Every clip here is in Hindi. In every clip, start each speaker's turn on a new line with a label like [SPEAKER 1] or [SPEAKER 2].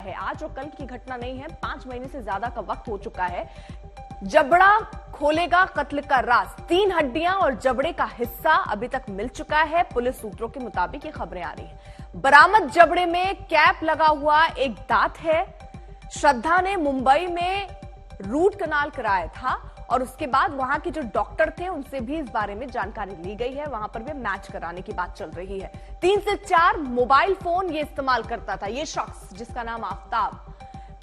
[SPEAKER 1] है, आज और कल की घटना नहीं है, 5 महीने से ज्यादा का वक्त हो चुका है। जबड़ा खोलेगा कत्ल का राज, 3 हड्डियां और जबड़े का हिस्सा अभी तक मिल चुका है। पुलिस सूत्रों के मुताबिक ये खबरें आ रही हैं। बरामद जबड़े में कैप लगा हुआ एक दांत है। श्रद्धा ने मुंबई में रूट कनाल कराया था और उसके बाद वहां के जो डॉक्टर थे उनसे भी इस बारे में जानकारी ली गई है। वहां पर भी मैच कराने की बात चल रही है। 3 से 4 मोबाइल फोन ये इस्तेमाल करता था ये शख्स, जिसका नाम आफ्ताब।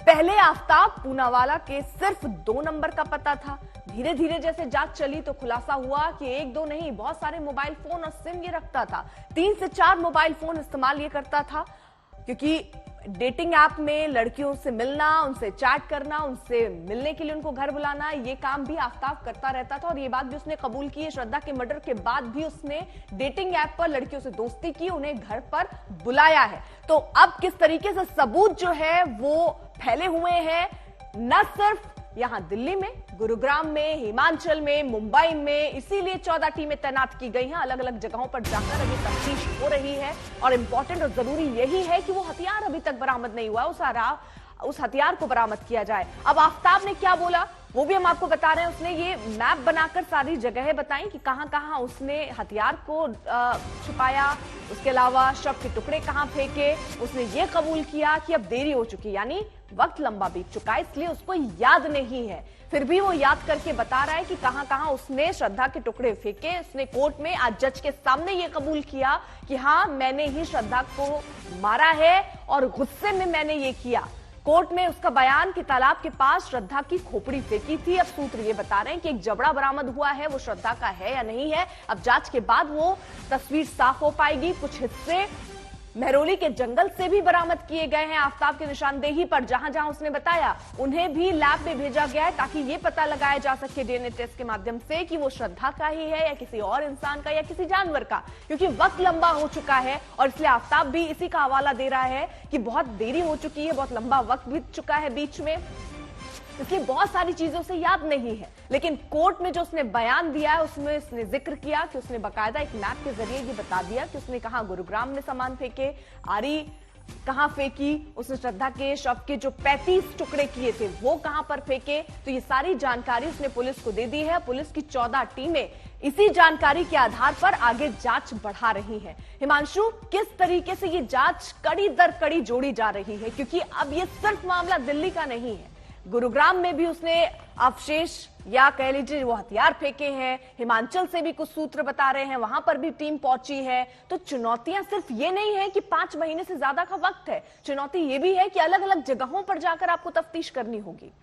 [SPEAKER 1] पहले आफ्ताब पूनावाला के सिर्फ 2 नंबर का पता था। धीरे धीरे जैसे जांच चली तो खुलासा हुआ कि 1-2 नहीं, बहुत सारे मोबाइल फोन और सिम ये रखता था। 3 से 4 मोबाइल फोन इस्तेमाल ये करता था, क्योंकि डेटिंग ऐप में लड़कियों से मिलना, उनसे चैट करना, उनसे मिलने के लिए उनको घर बुलाना, ये काम भी आफ्ताब करता रहता था। और ये बात भी उसने कबूल की है। श्रद्धा के मर्डर के बाद भी उसने डेटिंग ऐप पर लड़कियों से दोस्ती की, उन्हें घर पर बुलाया है। तो अब किस तरीके से सबूत जो है वो फैले हुए हैं, न सिर्फ यहां दिल्ली में, गुरुग्राम में, हिमाचल में, मुंबई में, इसीलिए 14 टीमें तैनात की गई हैं। अलग अलग जगहों पर जाकर अभी तफ्तीश हो रही है और इंपॉर्टेंट और जरूरी यही है कि वो हथियार अभी तक बरामद नहीं हुआ, उस हथियार को बरामद किया जाए। अब आफ्ताब ने क्या बोला वो भी हम आपको बता रहे हैं। उसने ये मैप बनाकर सारी जगहें बताई कि कहां कहां उसने हथियार को छुपाया, उसके अलावा शव के टुकड़े कहां फेंके। उसने ये कबूल किया कि अब देरी हो चुकी, यानी वक्त लंबा बीत चुका है, इसलिए उसको याद नहीं है। फिर भी वो याद करके बता रहा है कि कहां कहां उसने श्रद्धा के टुकड़े फेंके। उसने कोर्ट में आज जज के सामने ये कबूल किया कि हां, मैंने ही श्रद्धा को मारा है और गुस्से में मैंने ये किया। कोर्ट में उसका बयान कि तालाब के पास श्रद्धा की खोपड़ी फेंकी थी। अब सूत्र ये बता रहे हैं कि एक जबड़ा बरामद हुआ है, वो श्रद्धा का है या नहीं है, अब जांच के बाद वो तस्वीर साफ हो पाएगी। कुछ हिस्से महरौली के जंगल से भी बरामद किए गए हैं आफ्ताब की निशानदेही पर। जहां जहां उसने बताया उन्हें भी लैब में भेजा गया है, ताकि ये पता लगाया जा सके डीएनए टेस्ट के माध्यम से कि वो श्रद्धा का ही है या किसी और इंसान का या किसी जानवर का, क्योंकि वक्त लंबा हो चुका है। और इसलिए आफ्ताब भी इसी का हवाला दे रहा है कि बहुत देरी हो चुकी है, बहुत लंबा वक्त बीत चुका है बीच में, इसलिए बहुत सारी चीजों से याद नहीं है। लेकिन कोर्ट में जो उसने बयान दिया है उसमें उसने जिक्र किया कि उसने बाकायदा एक मैप के जरिए ये बता दिया कि उसने कहां गुरुग्राम में सामान फेंके, आरी कहां फेंकी, उसने श्रद्धा के शव के जो 35 टुकड़े किए थे वो कहां पर फेंके। तो ये सारी जानकारी उसने पुलिस को दे दी है। पुलिस की 14 टीमें इसी जानकारी के आधार पर आगे जांच बढ़ा रही हैं। हिमांशु, किस तरीके से ये जांच कड़ी दर कड़ी जोड़ी जा रही है, क्योंकि अब ये सिर्फ मामला दिल्ली का नहीं है, गुरुग्राम में भी उसने अवशेष या कह लीजिए वो हथियार फेंके हैं। हिमाचल से भी कुछ सूत्र बता रहे हैं, वहां पर भी टीम पहुंची है। तो चुनौतियां सिर्फ ये नहीं है कि 5 महीने से ज्यादा का वक्त है, चुनौती ये भी है कि अलग अलग जगहों पर जाकर आपको तफ्तीश करनी होगी।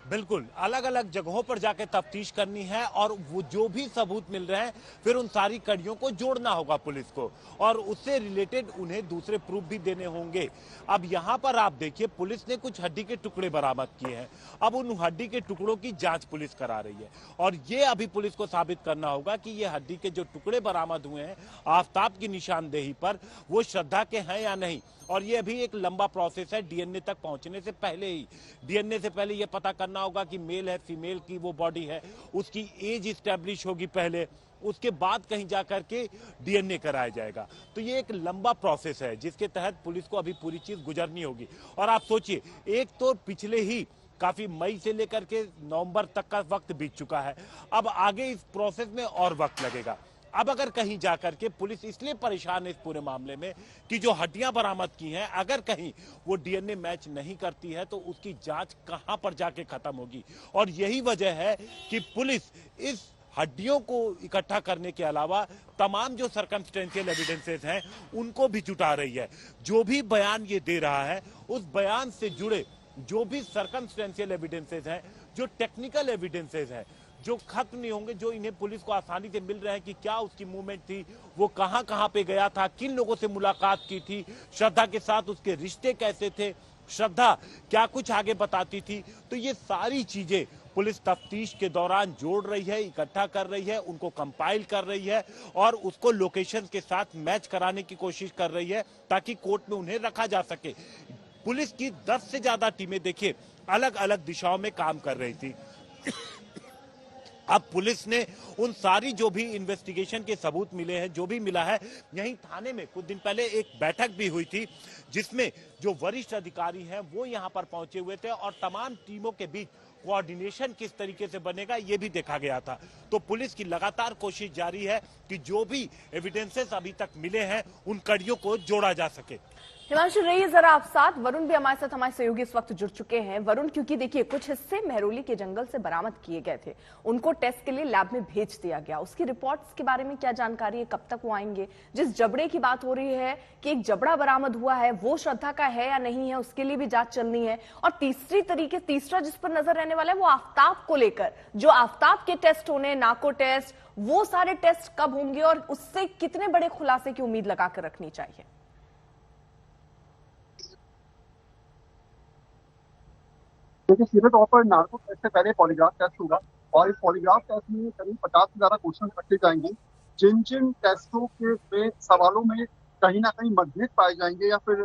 [SPEAKER 2] बिल्कुल, अलग अलग जगहों पर जाके तफ्तीश करनी है और वो जो भी सबूत मिल रहे हैं फिर उन सारी कड़ियों को जोड़ना होगा पुलिस को, और उससे रिलेटेड उन्हें दूसरे प्रूफ भी देने होंगे। अब यहाँ पर आप देखिए, पुलिस ने कुछ हड्डी के टुकड़े बरामद किए हैं। अब उन हड्डी के टुकड़ों की जांच पुलिस करा रही है और ये अभी पुलिस को साबित करना होगा कि ये हड्डी के जो टुकड़े बरामद हुए हैं आफ्ताब की निशानदेही पर, वो श्रद्धा के हैं या नहीं। और ये अभी एक लंबा प्रोसेस है डीएनए तक पहुंचने से पहले ही। डीएनए से पहले ये पता करना होगा कि मेल है, फीमेल की वो बॉडी है, उसकी एज स्टैब्लिश होगी पहले, उसके बाद कहीं जाकर के डीएनए कराया जाएगा। तो ये एक लंबा प्रोसेस है जिसके तहत पुलिस को अभी पूरी चीज गुजरनी होगी। और आप सोचिए, एक तो पिछले ही काफी मई से लेकर के नवंबर तक का वक्त बीत चुका है, अब आगे इस प्रोसेस में और वक्त लगेगा। अब अगर कहीं जाकर के पुलिस इसलिए परेशान है इस पूरे मामले में कि जो हड्डियां बरामद की हैं, अगर कहीं वो डीएनए मैच नहीं करती है तो उसकी जांच कहां पर जाके खत्म होगी। और यही वजह है कि पुलिस इस हड्डियों को इकट्ठा करने के अलावा तमाम जो सर्कमस्टेंशियल एविडेंसेस हैं उनको भी जुटा रही है। जो भी बयान ये दे रहा है उस बयान से जुड़े जो भी सर्कमस्टेंशियल एविडेंसेस हैं, जो टेक्निकल एविडेंसेस हैं, जो खत्म नहीं होंगे, जो इन्हें पुलिस को आसानी से मिल रहे हैं कि क्या उसकी मूवमेंट थी, वो कहां कहां पे गया था, किन लोगों से मुलाकात की थी, श्रद्धा के साथ उसके रिश्ते कैसे थे, श्रद्धा क्या कुछ आगे बताती थी। तो ये सारी चीजें पुलिस तफ्तीश के दौरान जोड़ रही है, इकट्ठा कर रही है, उनको कंपाइल कर रही है और उसको लोकेशन के साथ मैच कराने की कोशिश कर रही है ताकि कोर्ट में उन्हें रखा जा सके। पुलिस की 10 से ज्यादा टीमें देखिए अलग अलग दिशाओं में काम कर रही थी। अब पुलिस ने उन सारी जो भी इन्वेस्टिगेशन के सबूत मिले हैं, जो भी मिला है, यहीं थाने में कुछ दिन पहले एक बैठक भी हुई थी जिसमें जो वरिष्ठ अधिकारी हैं वो यहां पर पहुंचे हुए थे और तमाम टीमों के बीच कोऑर्डिनेशन किस तरीके से बनेगा ये भी देखा गया था। तो पुलिस की लगातार कोशिश जारी है कि जो भी एविडेंसेस अभी तक मिले हैं उन कड़ियों को जोड़ा जा सके।
[SPEAKER 1] हिमांशु रहिए जरा आप साथ। वरुण भी हमारे साथ, हमारे सहयोगी इस वक्त जुड़ चुके हैं। वरुण, क्योंकि देखिए कुछ हिस्से मेहरौली के जंगल से बरामद किए गए थे, उनको टेस्ट के लिए लैब में भेज दिया गया। उसकी रिपोर्ट्स के बारे में क्या जानकारी है, कब तक वो आएंगे? जिस जबड़े की बात हो रही है कि एक जबड़ा बरामद हुआ है, वो श्रद्धा का है या नहीं है, उसके लिए भी जांच चलनी है। और तीसरा जिस पर नजर रहने वाला है वो आफ्ताब को लेकर, जो आफ्ताब के टेस्ट होने, नाको टेस्ट, वो सारे टेस्ट कब होंगे और उससे कितने बड़े खुलासे की उम्मीद लगाकर रखनी चाहिए?
[SPEAKER 3] देखिए, सीधे तौर पर नार्को टेस्ट से पहले पॉलीग्राफ टेस्ट होगा और इस पॉलीग्राफ टेस्ट में करीब 50 से ज्यादा क्वेश्चन रखे जाएंगे। जिन जिन टेस्टों के में सवालों में कहीं ना कहीं मतभेद पाए जाएंगे या फिर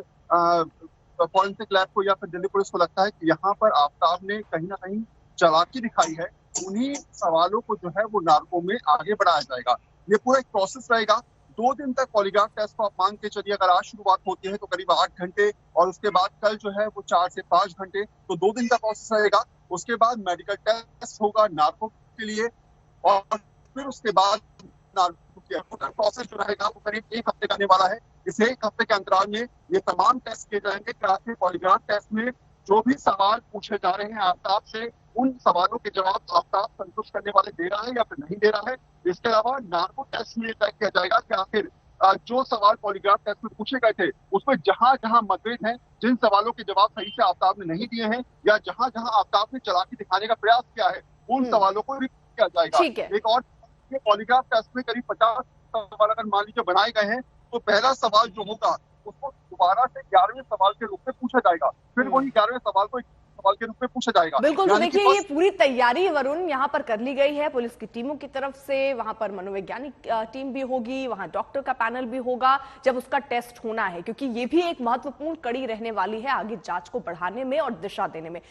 [SPEAKER 3] फॉरेंसिक लैब को या फिर दिल्ली पुलिस को लगता है कि यहाँ पर आफ्ताब ने कहीं ना कहीं चालाकी दिखाई है, उन्हीं सवालों को जो है वो नार्को में आगे बढ़ाया जाएगा। ये पूरा एक प्रोसेस रहेगा। 2 दिन तक पॉलीग्राफ टेस्ट को आप मान के चलिए, अगर आज शुरुआत होती है तो करीब 8 घंटे और उसके बाद कल जो है वो 4 से 5 घंटे, तो 2 दिन का प्रोसेस रहेगा। उसके बाद मेडिकल टेस्ट होगा नार्को के लिए और फिर उसके बाद नार्को के प्रोसेस जो रहेगा वो करीब 1 हफ्ते का आने वाला है। इस 1 हफ्ते के अंतराल में ये तमाम टेस्ट किए जाएंगे कि आखिर पॉलीग्राफ टेस्ट में जो भी सवाल पूछे जा रहे हैं आफ्ताब से, उन सवालों के जवाब आफ्ताब संतुष्ट करने वाले दे रहा है या फिर नहीं दे रहा है। इसके अलावा नार्को टेस्ट में तय किया जाएगा कि आखिर जो सवाल पॉलीग्राफ टेस्ट में पूछे गए थे उसमें जहां जहां मतभेद है, जिन सवालों के जवाब सही से आफ्ताब ने नहीं दिए हैं या जहां जहां आफ्ताब ने चालाकी दिखाने का प्रयास किया है, उन सवालों को भी किया जाएगा। एक और पॉलीग्राफ टेस्ट में करीब 50 सवाल अगर मान लीजिए बनाए गए हैं तो पहला सवाल जो होगा उसको दोबारा से 11वें सवाल के रूप में पूछा जाएगा, फिर वही 11वें सवाल को सवाल के रूप में पूछा जाएगा।
[SPEAKER 1] बिल्कुल, तो देखिए ये पूरी तैयारी वरुण यहाँ पर कर ली गई है पुलिस की टीमों की तरफ से। वहां पर मनोवैज्ञानिक टीम भी होगी, वहां डॉक्टर का पैनल भी होगा जब उसका टेस्ट होना है, क्योंकि ये भी एक महत्वपूर्ण कड़ी रहने वाली है आगे जांच को बढ़ाने में और दिशा देने में।